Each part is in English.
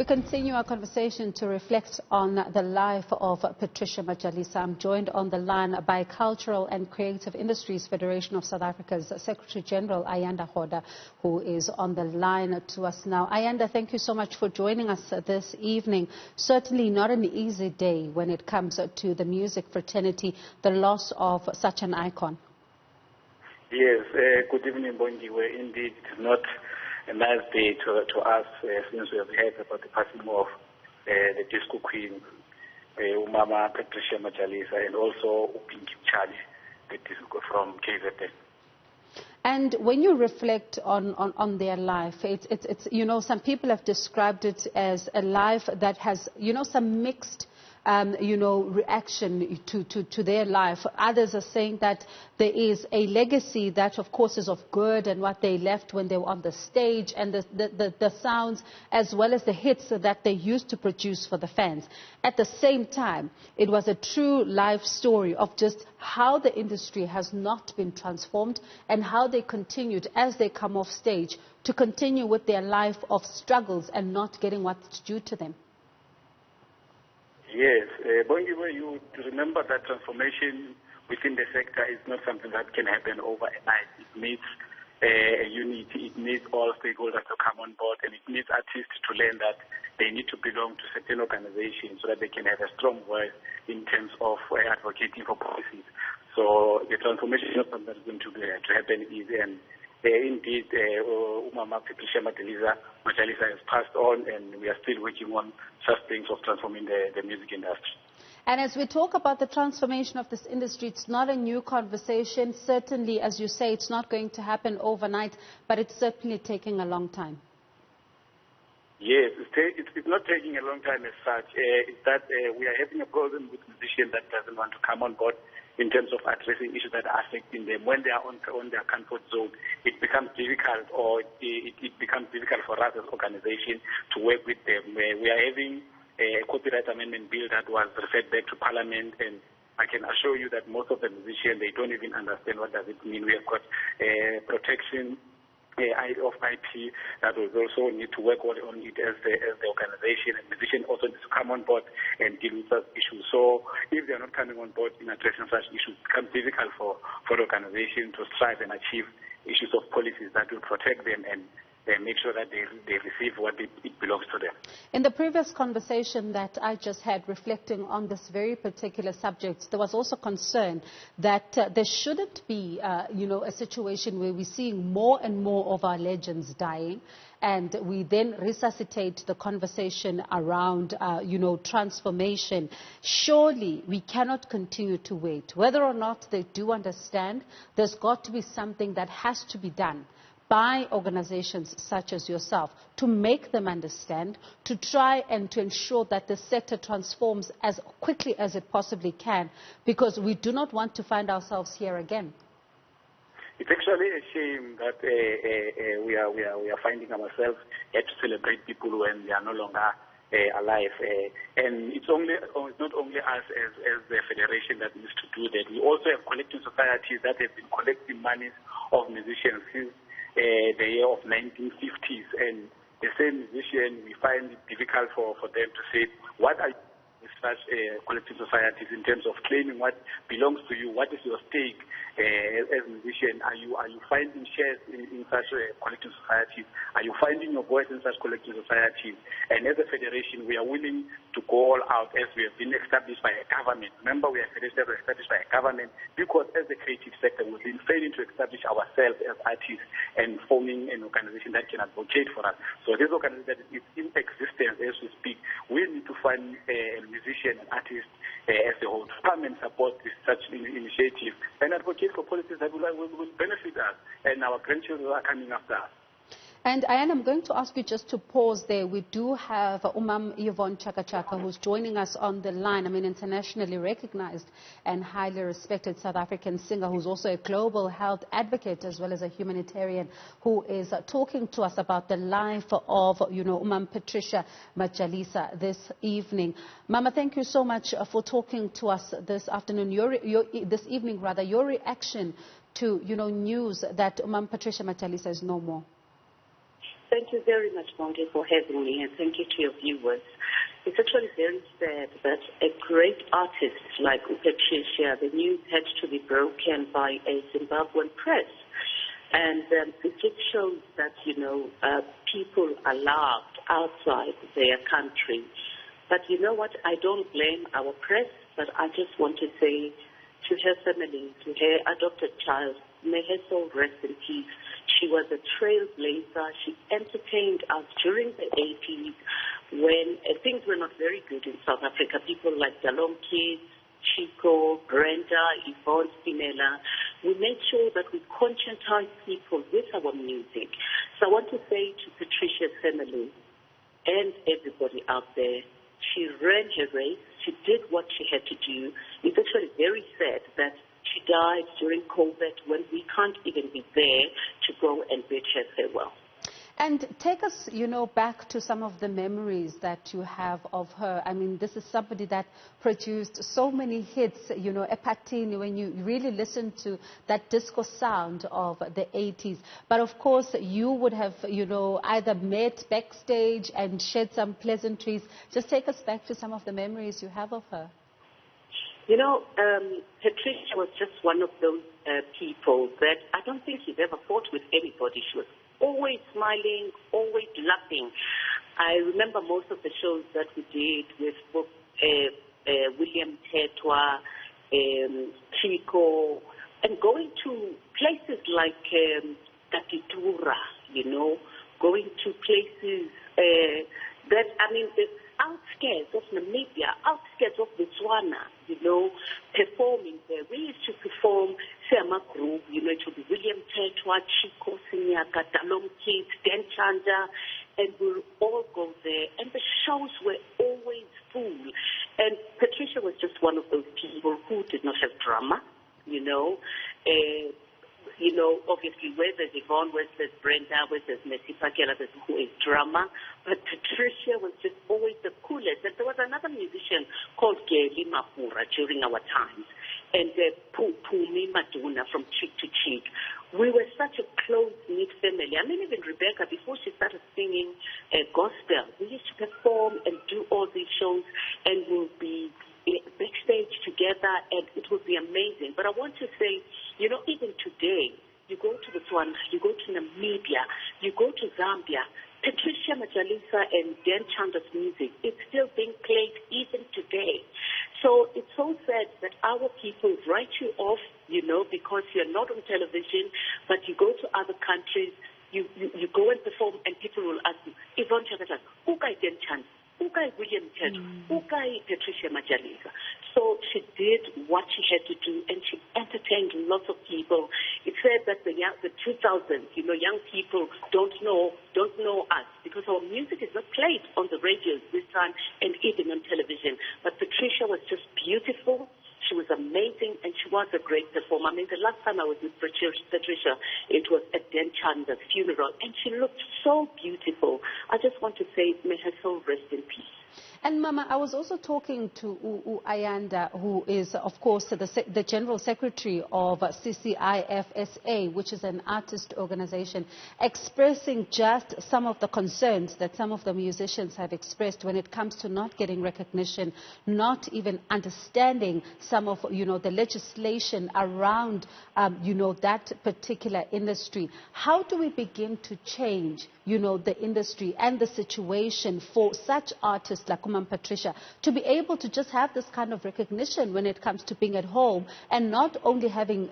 We continue our conversation to reflect on the life of Patricia Majalisa. I'm joined on the line by Cultural and Creative Industries Federation of South Africa's Secretary General, AYANDA, who is on the line to us now. AYANDA, thank you so much for joining us this evening. Certainly not an easy day when it comes to the music fraternity, the loss of such an icon. Yes, good evening, Bongiwe. Indeed, it is not a nice day to us since we have heard about the passing of the disco queen, Umama Patricia Majalisa, and also Upinki Charlie, the disco from KZN. And when you reflect on their life, it's you know, some people have described it as a life that has, you know, some mixed reaction to their life. Others are saying that there is a legacy that, of course, is of good and what they left when they were on the stage and the sounds as well as the hits that they used to produce for the fans. At the same time, it was a true life story of just how the industry has not been transformed and how they continued as they come off stage to continue with their life of struggles and not getting what's due to them. Yes, Bongiwe, you remember that transformation within the sector is not something that can happen overnight. It needs a unity, it needs all stakeholders to come on board, and it needs artists to learn that they need to belong to certain organizations so that they can have a strong voice in terms of advocating for policies. So the transformation is not something that's going to happen easy, and indeed, Umama Patricia Majalisa has passed on, and we are still working on such things of transforming the music industry. And as we talk about the transformation of this industry, it's not a new conversation. Certainly, as you say, it's not going to happen overnight, but it's certainly taking a long time. Yes, it's not taking a long time as such. It's that we are having a problem with musicians that doesn't want to come on board in terms of addressing issues that are affecting them. When they are on their comfort zone, it becomes difficult, or it becomes difficult for us as an organization to work with them. We are having a copyright amendment bill that was referred back to Parliament, and I can assure you that most of the musicians, they don't even understand what does it mean. We have got protection of IP that will also need to work on it as the organization, and musicians also need to come on board and deal with such issues. So if they are not coming on board in addressing such issues, it becomes difficult for the organization to strive and achieve issues of policies that will protect them and make sure that they receive what it belongs to them. In the previous conversation that I just had, reflecting on this very particular subject, there was also concern that there shouldn't be, a situation where we're seeing more and more of our legends dying, and we then resuscitate the conversation around, transformation. Surely we cannot continue to wait. Whether or not they do understand, there's got to be something that has to be done by organizations such as yourself to make them understand, to try and to ensure that the sector transforms as quickly as it possibly can, because we do not want to find ourselves here again. It's actually a shame that we are finding ourselves here to celebrate people when they are no longer alive. And it's not only us as the federation that needs to do that. We also have collecting societies that have been collecting monies of musicians since the year of 1950s, and the same musician, we find it difficult for them to say what are such collective societies in terms of claiming what belongs to you, what is your stake as a musician. Are you finding shares in such collective societies? Are you finding your voice in such collective societies? And as a federation, we are willing to go all out as we have been established by a government. Remember, we are established by a government because as the creative sector, we've been failing to establish ourselves as artists and forming an organization that can advocate for us. So this organization that is in existence as we speak, we need to find musicians and artists as a whole to come and support such initiative and advocate for policies that will benefit us, and our grandchildren are coming after us. And I'm going to ask you just to pause there. We do have YVONNE CHAKA, who's joining us on the line. I mean, internationally recognized and highly respected South African singer who's also a global health advocate as well as a humanitarian, who is talking to us about the life of, Umam Patricia Majalisa this evening. Mama, thank you so much for talking to us this afternoon. This evening, your reaction to, news that Umam Patricia Majalisa is no more. Thank you very much, Bonge, for having me, and thank you to your viewers. It's actually very sad that a great artist like Patricia, the news had to be broken by a Zimbabwean press. And it just shows that, people are loved outside their country. But you know what? I don't blame our press, but I just want to say to her family, to her adopted child, may her soul rest in peace. She was a trailblazer. She entertained us during the 80s when things were not very good in South Africa. People like Dalom Kids, Chico, Brenda, Yvonne, Spinella. We made sure that we conscientize people with our music. So I want to say to Patricia's family and everybody out there, she ran her race. She did what she had to do. It's actually very sad that she died during COVID when we can't even be there to go and bid her farewell. And take us, back to some of the memories that you have of her. I mean, this is somebody that produced so many hits, Epatini, when you really listen to that disco sound of the 80s. But of course, you would have, either met backstage and shared some pleasantries. Just take us back to some of the memories you have of her. Patricia was just one of those people that I don't think she's ever fought with anybody. She was always smiling, always laughing. I remember most of the shows that we did with William Tetwa, Chico, and going to places like Takitura, going to places that, the outskirts of Namibia, outskirts of Botswana, performing there. We used to perform, say, a group, it would be William Tetwa, Chico, Sinyaka, Dalom Kids, Dan Chanda, and we'll all go there. And the shows were always full. And Patricia was just one of those people who did not have drama, obviously where there's Yvonne, where there's Brenda, where there's Messi Pakela, there's who is drama. But Patricia was just always the coolest. And there was another musician called Geli Mapura during our times. And Pumi Maduna from Cheek to Cheek. We were such a close-knit family. Even Rebecca, before she started singing gospel, we used to perform and do all these shows, and we'll be backstage together, and it would be amazing. But I want to say, even today, you go to Botswana, you go to Namibia, you go to Zambia, Patricia Majalisa and Dan Chanda's music, it's still being played even today. So it's so sad that our people write you off, because you're not on television, but you go to other countries, you go and perform, and people will ask you, Yvonne Chakata, who guy Dan Chanda? Ukai William Ted, Ukai Patricia Majalisa. So she did what she had to do, and she entertained lots of people. It said that the 2000s, young people don't know us because our music is not played on the radios this time and even on television. But Patricia was just beautiful. She was amazing, and she was a great performer. The last time I was with Patricia, it was at Dan Chanda's funeral, and she looked so beautiful. I just want to say, may her soul rest in peace. And Mama, I was also talking to AYANDA, who is, of course, the General Secretary of CCIFSA, which is an artist organization, expressing just some of the concerns that some of the musicians have expressed when it comes to not getting recognition, not even understanding some of, the legislation around, that particular industry. How do we begin to change, the industry and the situation for such artists like Patricia to be able to just have this kind of recognition when it comes to being at home and not only having,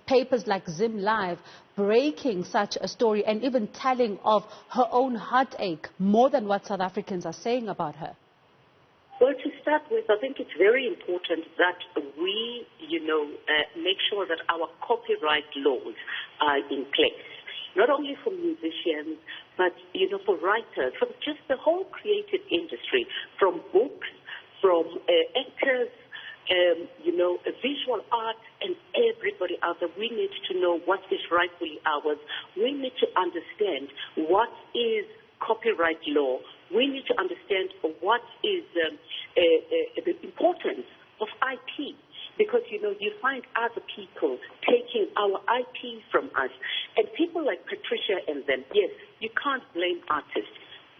papers like Zim Live breaking such a story and even telling of her own heartache more than what South Africans are saying about her? Well, to start with, I think it's very important that we, make sure that our copyright laws are in place. Not only for musicians, but, for writers, for just the whole creative industry, from books, from actors, visual art, and everybody out there. We need to know what is rightfully ours. We need to understand what is copyright law. We need to understand what is the importance of IP. because, you know, you find other people taking our IP from us. And people like Patricia and them, yes, you can't blame artists,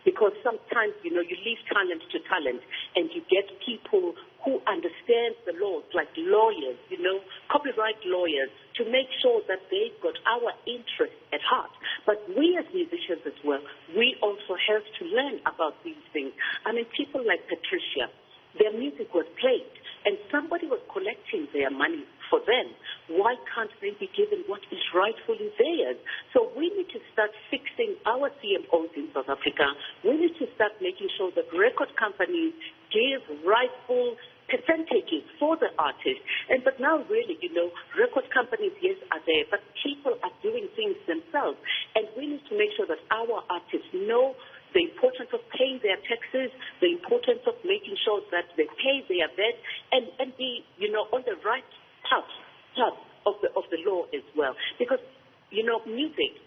because sometimes, you know, you leave talent to talent and you get people who understand the laws, like lawyers, you know, copyright lawyers, to make sure that they've got our interests at heart. But we as musicians as well, we also have to learn about these things. I mean, people like Patricia, their music was played and somebody was collecting their money for them. Why can't they be given what is rightfully theirs? So we need to start fixing our CMOs in South Africa. We need to start making sure that record companies give rightful percentages for the artists. But now really, you know, record companies, yes, are there, but people are doing things themselves. And we need to make sure that our artists know the importance of paying their taxes, the importance of making sure that they pay their VAT, and be, you know, on the right path of the law as well. Because, you know, music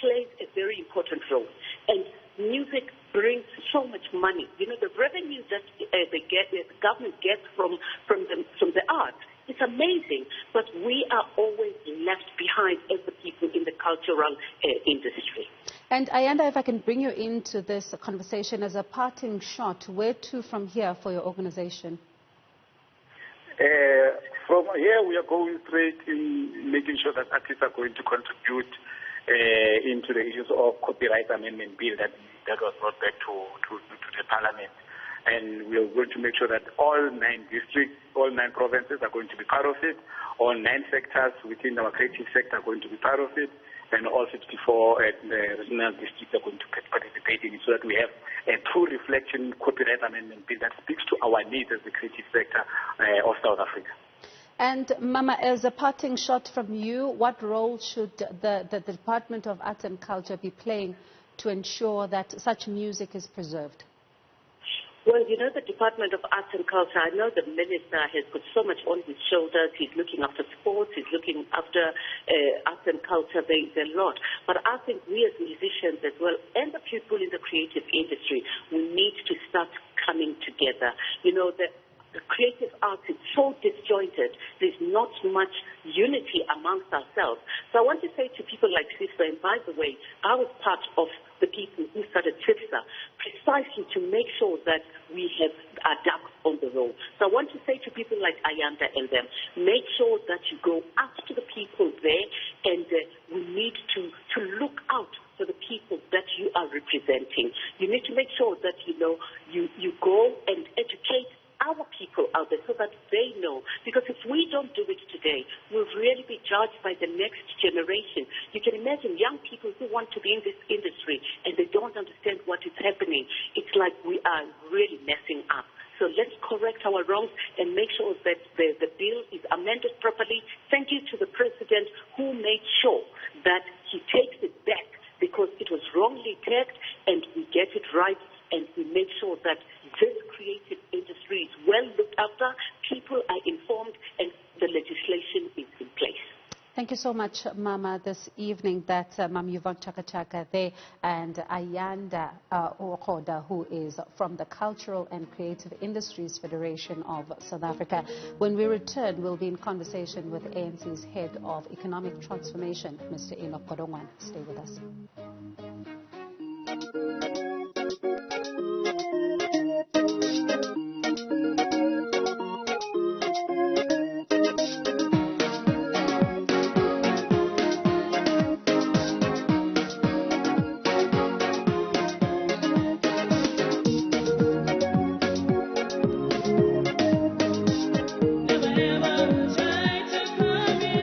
plays a very important role. And music brings so much money. You know, the revenue that the government gets from the arts, it's amazing. But we are always left behind as the people in the cultural industry. And Ayanda, if I can bring you into this conversation as a parting shot, where to from here for your organization? From here, we are going straight in making sure that artists are going to contribute into the issues of copyright amendment bill that was brought back to the parliament. And we are going to make sure that all 9 districts, all 9 provinces are going to be part of it. All 9 sectors within our creative sector are going to be part of it. And all 54 regional districts are going to participate in it, so that we have a true reflection copyright amendment bill that speaks to our needs as the creative sector of South Africa. And Mama, as a parting shot from you, what role should the Department of Arts and Culture be playing to ensure that such music is preserved? Well, you know, the Department of Arts and Culture, I know the Minister has put so much on his shoulders. He's looking after sports, he's looking after arts and culture. There's a lot. But I think we as musicians as well, and the people in the creative industry, we need to start coming together. You know, the creative arts is so disjointed. There's not much unity amongst ourselves. So I want to say to people like CCIFSA, and by the way, I was part of the people who started CCIFSA precisely to make sure that we have our ducks on the road. So I want to say to people like Ayanda and them, make sure that you go out to the people there, and we need to look out for the people that you are representing. You need to make sure that, you know, you go and educate our people out there so that they know. Because if we don't do it today, we'll really be judged by the next generation. You can imagine young people who want to be in this industry and they don't understand what is happening. It's like we are really messing up. So let's correct our wrongs and make sure that the bill is amended properly. Thank you to the President who made sure that he takes it back because it was wrongly tagged, and we get it right, and we make sure that this creative industry is well looked after, people are informed, and the legislation is in place. Thank you so much, Mama, this evening. That's Mam YVONNE CHAKA there, and Ayanda RODA, who is from the Cultural and Creative Industries Federation of South Africa. When we return, we'll be in conversation with ANC's Head of Economic Transformation, Mr. Enoch Godongwana. Stay with us.